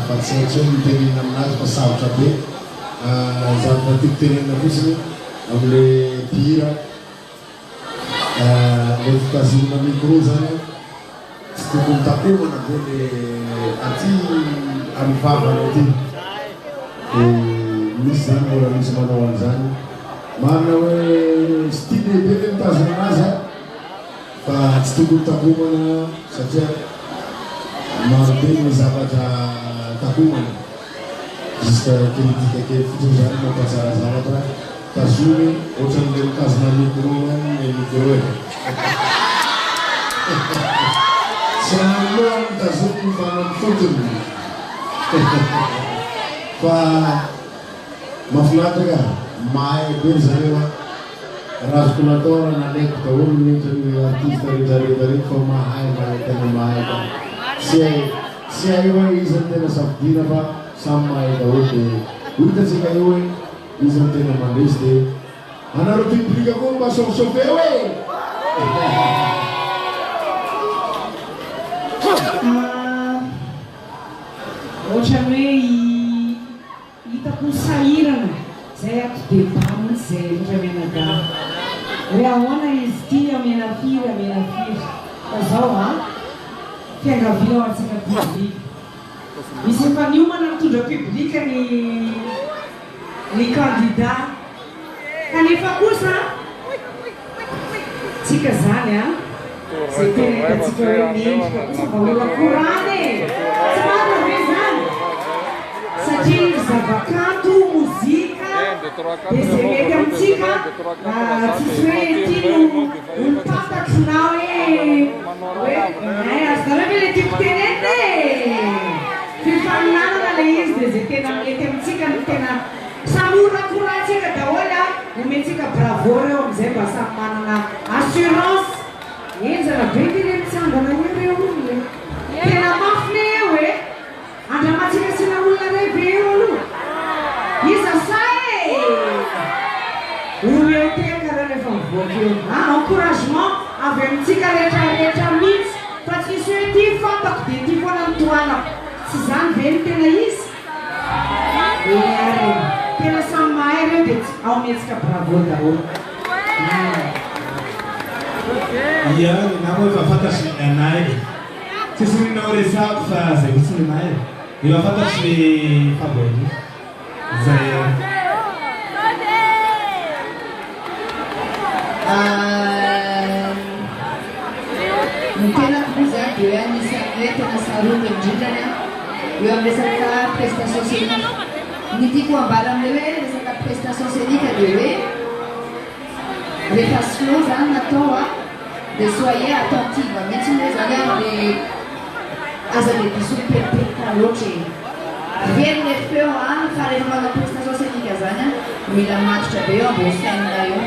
fa tsy haiko hoe mitenena aminazy fa sarotra be zavatra tiako tenenina fotsiny am'le mpihira le fitazomana micro zany tsy tokony takomana be le aty amin'ny vavany aty misy zany mbola misy manao an'izany marina hoe tsy tia lehibe le mitazona anazy fa tsy tokony takomana satria maro be ny zavatra takomana jusqu'à critique kely fotsiny zany mampatsara zavatra tazomy ohatran'le mitazona micro any le micro e tsy nanoa mitazomy fa fotony fa mafinaritra ka mahay be zareo razoko natao raha nalaiko daholo mihitsy ny artiste rehetrarehetra fa mahay tena mahay ka tsy hay hoe izy ny tena safidiana fa samy mahay daholo dia hitatsika eo hoe izy ny tena mandresy dia anareo publika koa mba sauvesauveo e ohatrany hoe hitako sahirana zay ato debany zay ohatra menada hoe ahoana izy ty amenafiry fa zao fiangavina ao antsika publika misy mifaniomana mitondra publika ny candidat kanefa kosa tsika zany zay tena hitatsika hoe mendrika kosa vahola korany tsy marina be zany satria zavakanto mozika dia zay mety amitsika tsisy hoe tino olompatatra na hoe azo nareo ve le tiako teneny fifaninanana le izy dia zay tena mety amitsika no tena samorakorantsika daholo omentsika bravo reo amizay mba samy manana assurance enjana be tena mitsangana ireo olona tena mafine eo e andramatsika sina olona rebe eo aloha iza sa olo eo teka reo rehefa mivoaka eo encouragement avy amitsika rehetrarehetra mihitsy fa tsy misy hoe ty fantako dia ty foana mitoanako tsy zany ve ny tena izy tena samy mahay reo dia ao metsika bravo daholo ia namo efa fantatry anay tsisy ninao resako fa zay mitsy ninay efa fantatry le faboly zay ny tenako moa zany dia hoe anisany hoe tena sarota indrindrany eo amin'ny resaka prestation scénique ny tiako ambara amle hoe resaka prestation scénique dia hoe rehefa slow zany natao dia soyez attentive mihitsy hoe zany amle aza le biso miperiperika loatra very le feo fa rehefa manao prestation scénique zany mila matotra be eo ambony fiainana eo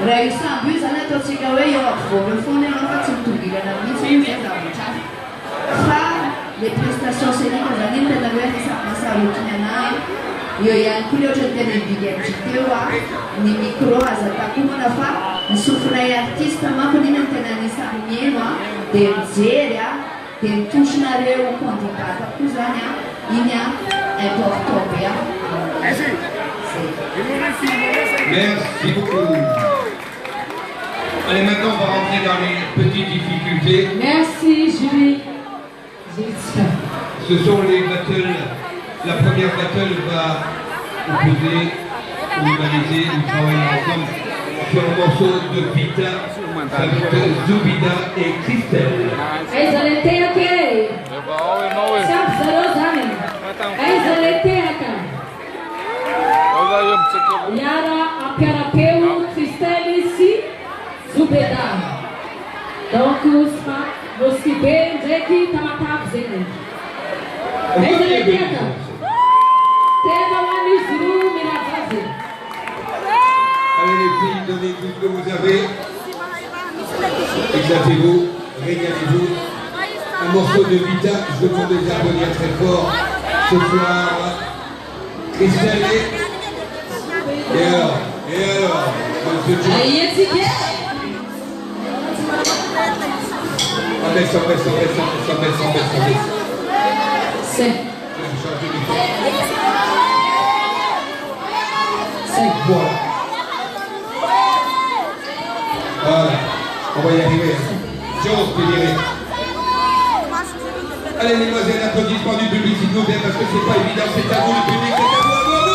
raha io samby io zany ataontsika hoe eo ampivoaka foana ianao fa tsy mitongilana mihitsy zay zavatra fa le prestation scénique zany iny tena hoe masarotiny anahy eo ihany koa le ohatra ny tena mividy amitsy teo ny micro aza takomana fa ny sofinay artiste manko niny ny tena anisany mieno dia mijery dia mitosonareo candidata koa zany iny important be Merci beaucoup. Allez, maintenant on va rentrer dans les petites difficultés. Merci Julie. Ce sont les battles. La première battle va opposer, rivaliser, nous travaillons ensemble sur un morceau de Vita avec Zubida et Christelle. Yara apiarapeu Christelle si Zubeda. Donc os que bem dizer que tá matado zene. Tena uma misru miravaze. Allez les filles, donnez tout ce que vous avez. Éclatez-vous, régalez-vous. Un morceau de Vita, je demande des applaudir très fort. Ce soir, Christelle et alors, monsieur Joe. Baisse. C'est. chanter du temps. Voilà. Voilà. On va y arriver. J'ose te dire. Allez, mesdemoiselles, applaudissements du public, s'il vous plaît, parce que c'est pas évident, c'est à vous le public, c'est à vous, à vous, à vous.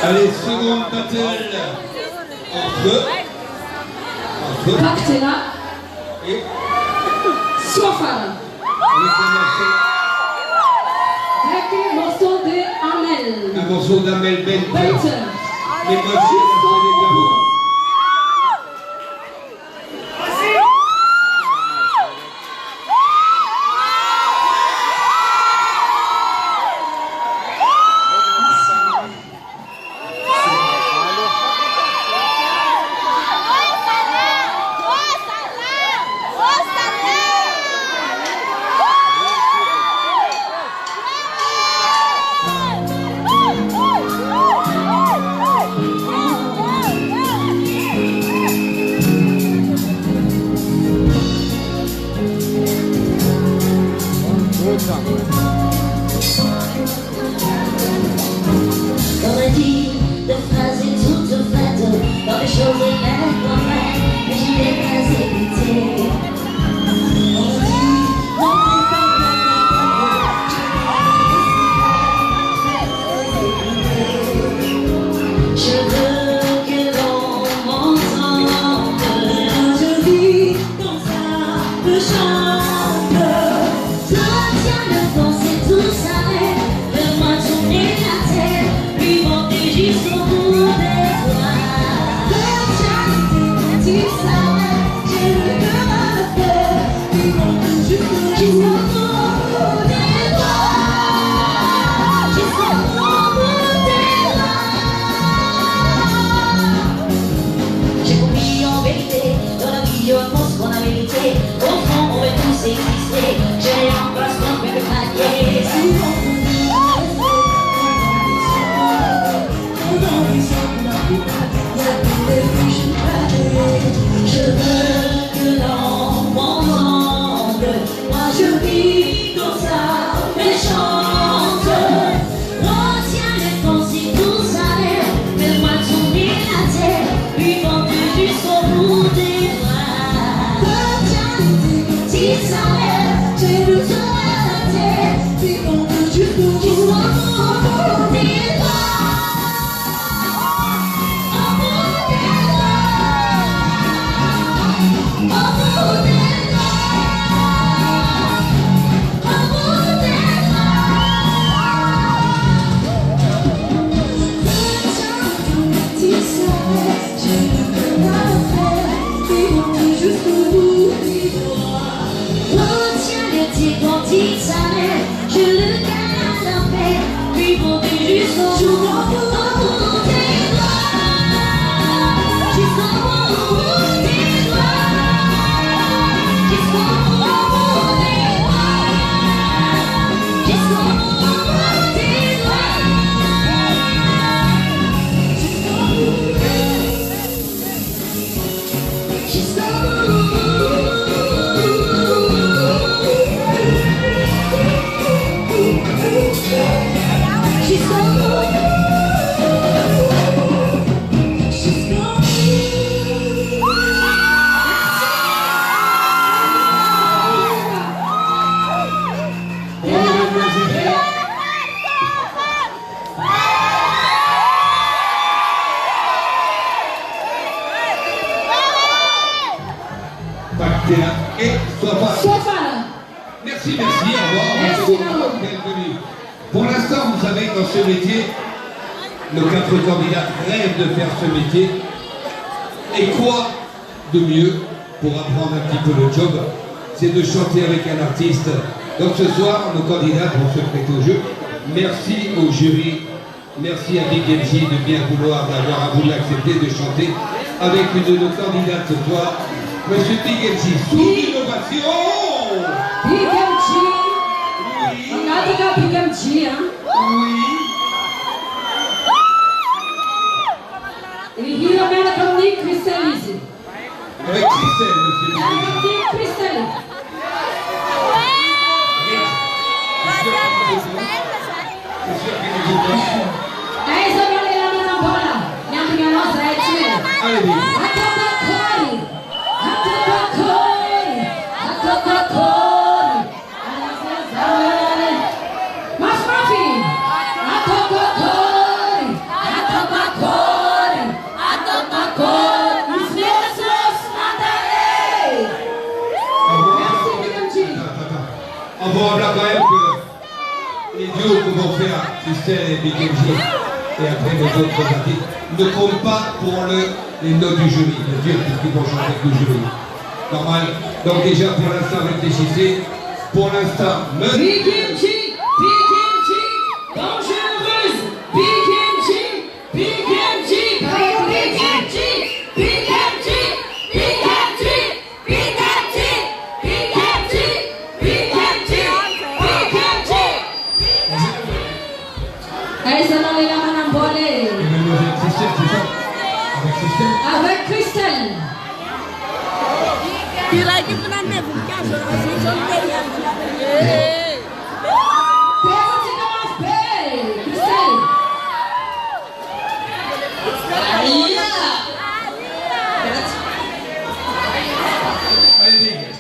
Allez, seconde battle entre Pactela et Sofara. Avec le morceau de Amel. Un morceau d'Amel Bente. Bente. Les moitiés, c'est des gravos. Et Sofa. Merci, au revoir. Bienvenue. Pour l'instant, vous savez, dans ce métier, nos 4 candidats rêvent de faire ce métier. Et quoi de mieux pour apprendre un petit peu le job, c'est de chanter avec un artiste. Donc ce soir, nos candidats vont se prêter au jeu. Merci au jury, merci à Big MC de bien vouloir d'avoir voulu accepter de chanter avec une de nos candidates ce soir. Monsieur Big MC, sous l'innovation. Big MC. Oui. On a déjà Big MC, hein. Oui. Et il amène comme Nick Christelle ici. Avec Christelle, monsieur Big MC. Avec Nick Christelle. Hey, ça va aller là dans la bola. Il y a un gars là, ça va être Allez, Big. On va rappeler quand même que les duos que vont faire Christelle et Big MC et après les autres artistes ne comptent pas pour les notes du jury, bien sûr, puisqu'ils vont chanter avec le jury. Normal. Donc déjà pour l'instant réfléchissez. Pour l'instant, Big MC, dangereuse. Big MC, Big MC, Big MC, Big MC, Big MC, Big MC, Big MC, Big MC, Big MC. Allez, ça dans les lames en volée. et mademoiselle Christelle, c'est ça? Avec Christelle? Avec Christelle. Lagi penanda bukan soal si sonte yang Christelle. Allez, Big.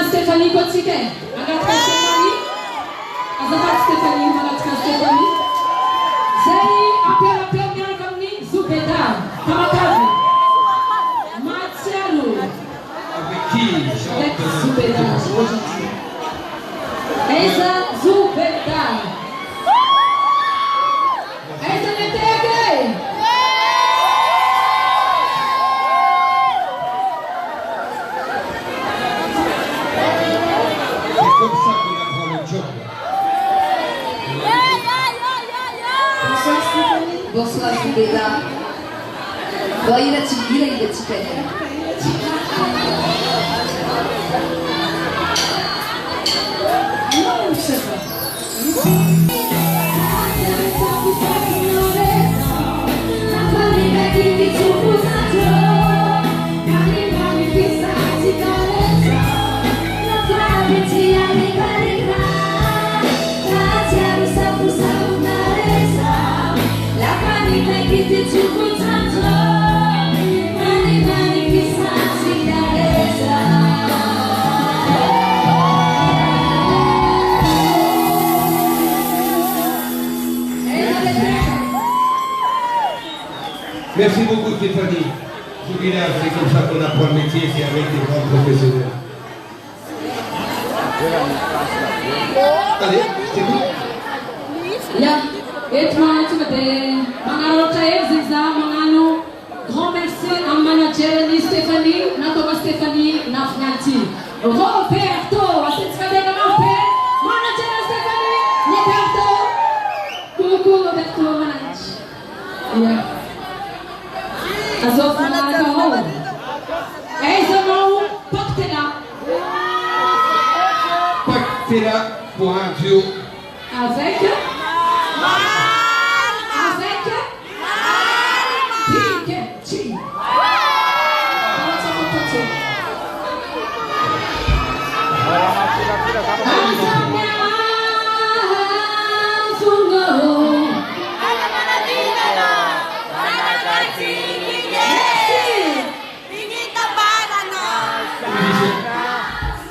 Stéphanie Kotsike, Agatka Stéphanie, Azafat Stéphanie, Agatka Stéphanie. Zeni apel miarkamni Zubeda, Kamakazi, Marcialu. Avec qui? Avec Zubeda, Eza Zubeda. Eza Netege. Comme ça qu'on apprend le job. Bonsoir Stéphanie. Bonsoir Zubeda. Bon, il a petit père. Non, je sais pas. Merci beaucoup Stéphanie. Soubida, c'est comme ça qu'on apprend le métier, c'est avec des grands professionnels. Allez, c'est tout. Ya, etma tumade, mangarota evziza mangano. Grand merci à manager Stéphanie, Natoma Stéphanie, Nafnati. Roberto, à cette fête de manager Stéphanie, Roberto. Coucou Roberto, manager. Ya. Azof Manakao. Aizamou, Pactela. Pactela pour un duo. Avec Pikachu.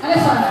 Allez, femme.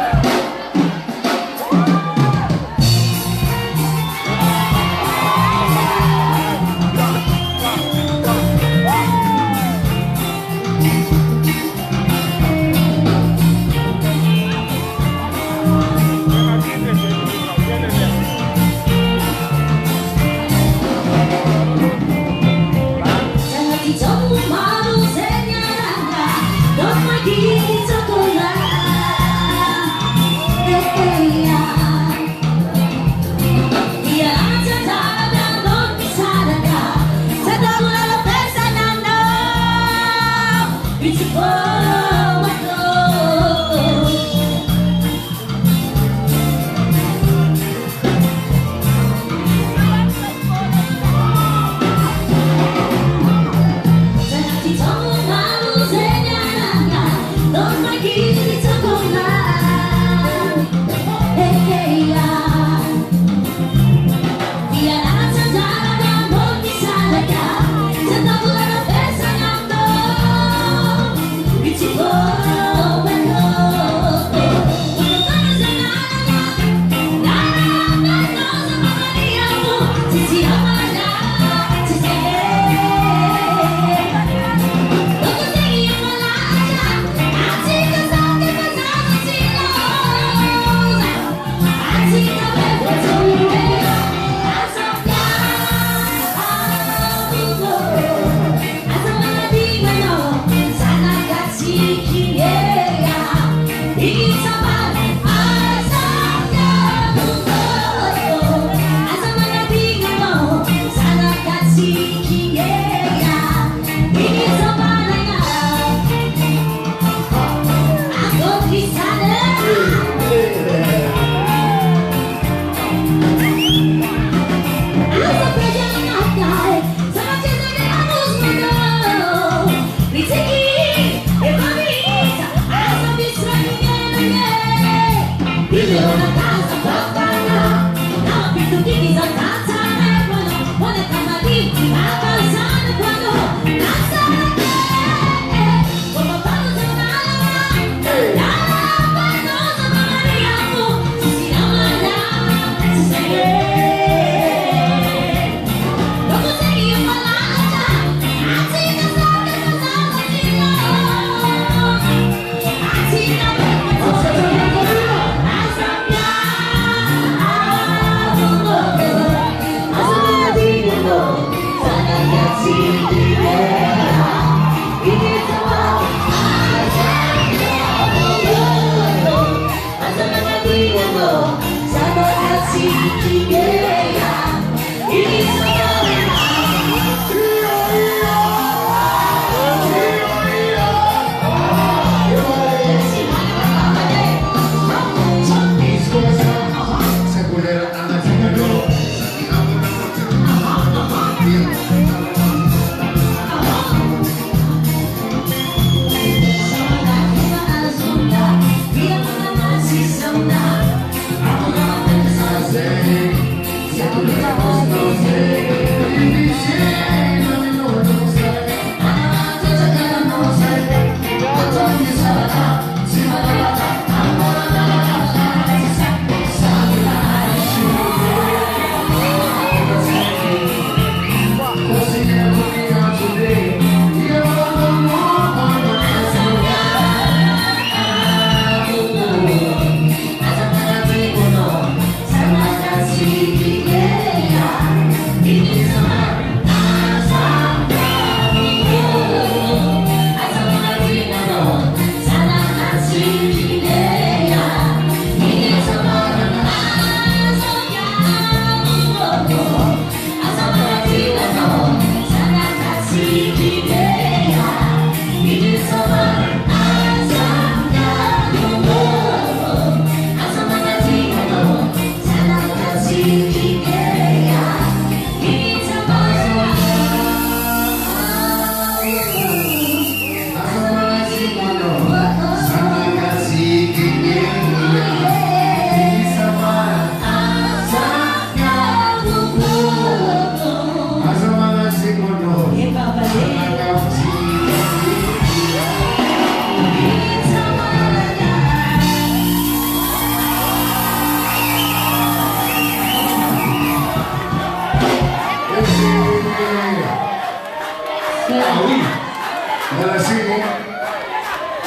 Nala simu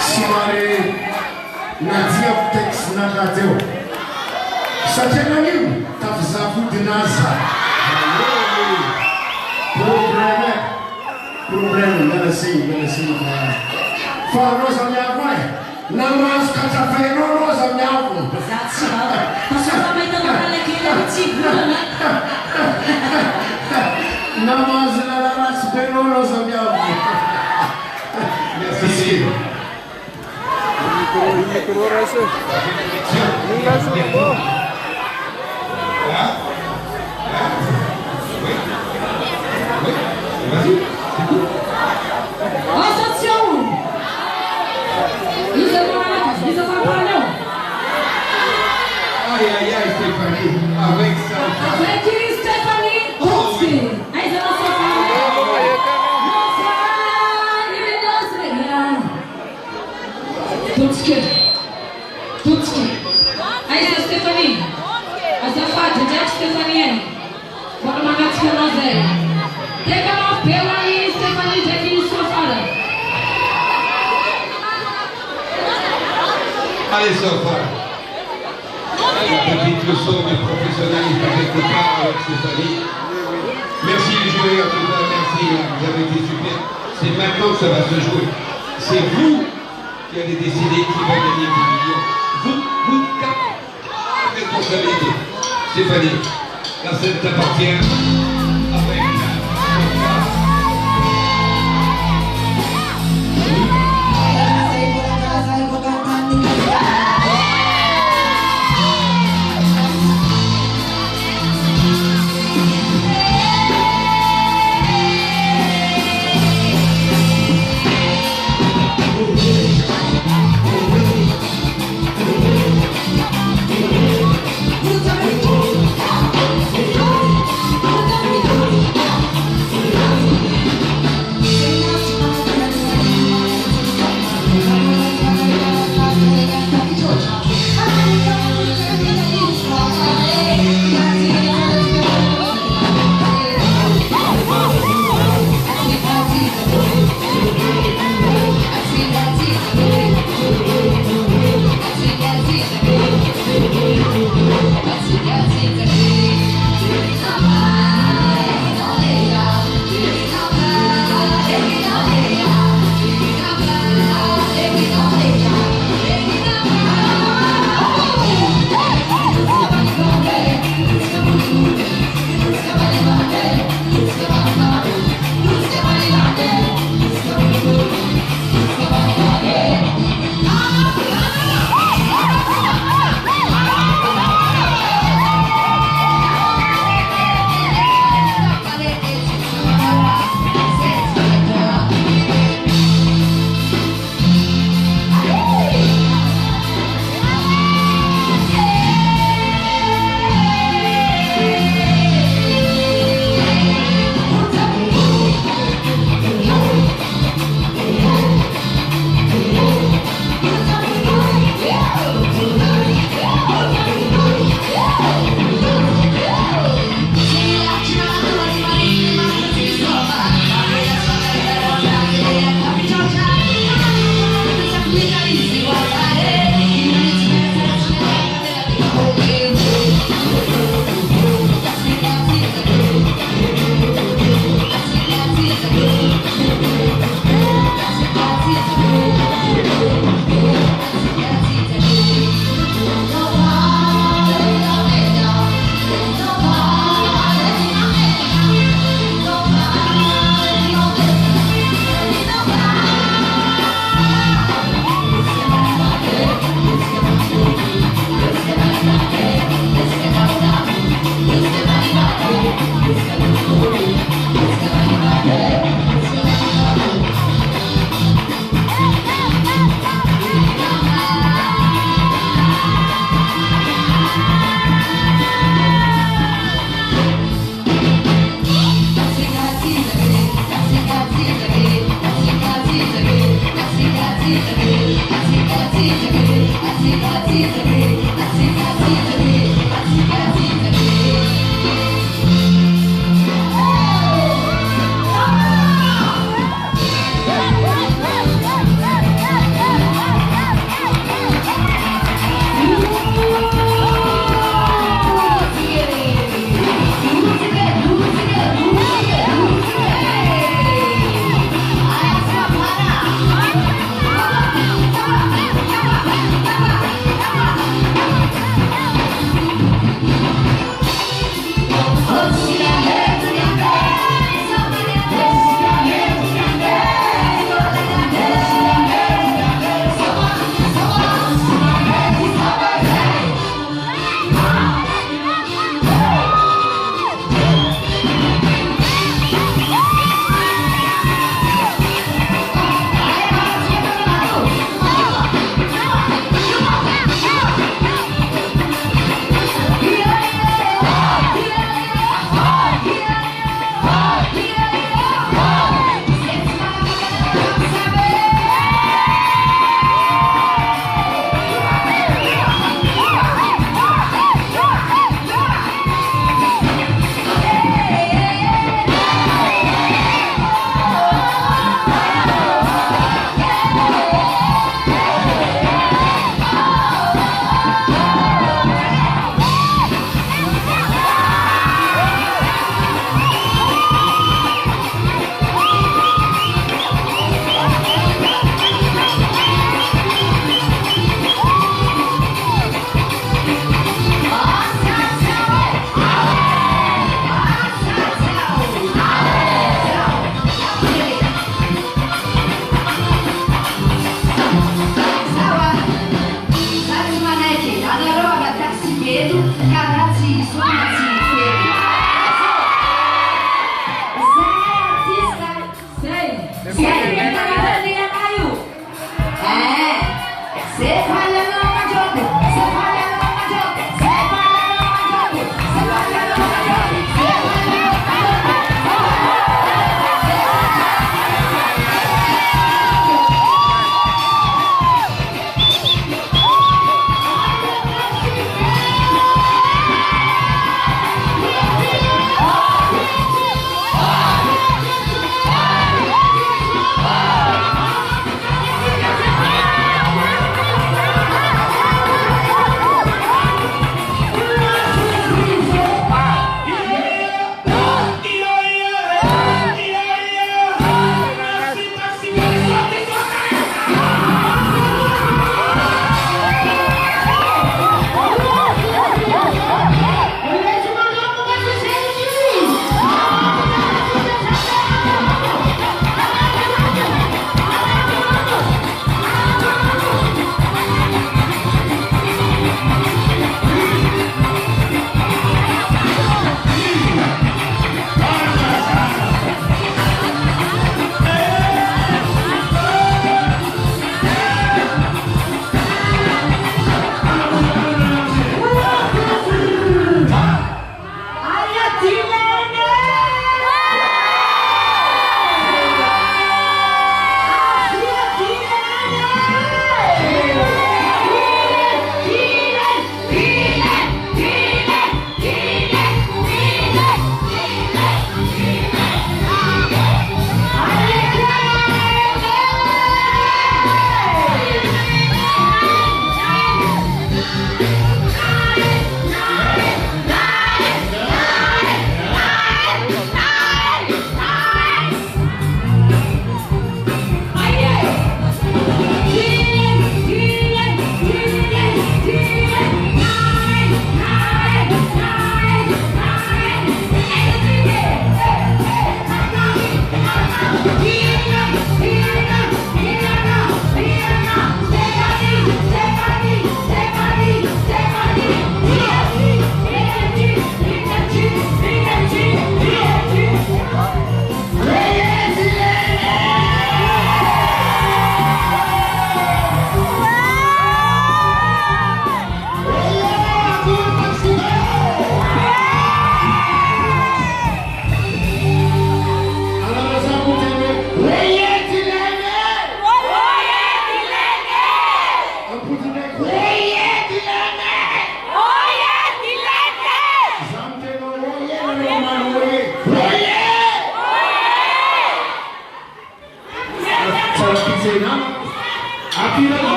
Simare Nadia Tex Nagateo Sajanangim Tafzafu Dinaza Problème Nala simu Faro Samyavai Namas Katafeno Samyavu Exato, passou também da batalha aqui na Tiguna, né? Namas Namas Peno Samyavu. Merci. Micro rasa. Ini langsung bom. Attention! Ils ont pas non. Aïe aïe aïe Stéphanie, avec ça. Avec Stéphanie Hotski. Aí já não só Hotski. Aí já Stéphanie. Azafat, já Stéphanie. Bora mandar te nós aí. Pega uma pela aí, Stéphanie, já que isso fala. Allez Sofa. Une petite leçon de professionnalisme quelque part avec Stéphanie. Merci les joueurs, en tout cas, merci, vous avez été super. C'est maintenant que ça va se jouer. C'est vous qui allez décider qui va gagner 10 millions. Vous quatre, responsabilité. Stéphanie, la scène t'appartient avec Puta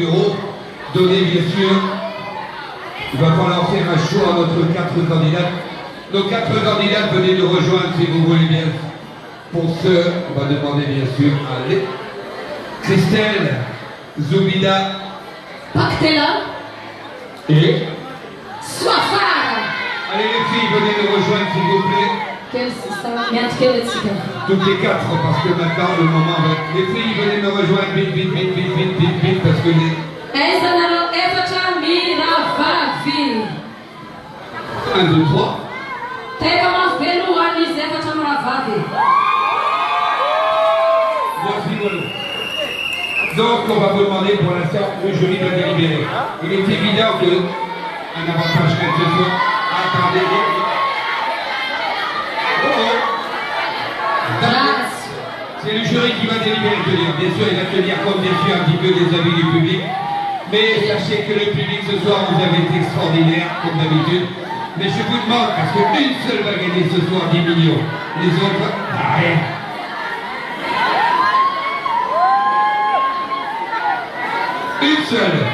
numéros donnés bien sûr. Il va falloir faire un choix entre 4 candidats. Nos 4 candidats, venez nous rejoindre si vous voulez bien. Pour ce, on va demander bien sûr à Christelle, Zoubida, Pactela et... Swafar. Allez les filles, venez nous rejoindre s'il vous plaît. Toutes les 4 parce que maintenant le moment va... Les filles, venez nous rejoindre vite, vite, vite, vite, vite, vite, vite, parce que les... 1, 2, 3. Donc on va vous demander pour l'instant le jury de délibérer. Il est évident que un avantage quelque chose. Attendez. C'est le jury qui va délibérer, je veux dire. Bien sûr, il va tenir compte bien sûr un petit peu des avis du public. Mais sachez que le public ce soir vous avez été extraordinaire, comme d'habitude. Mais je vous demande, parce qu'une seule va gagner ce soir 10 millions. Les autres, rien. Une seule.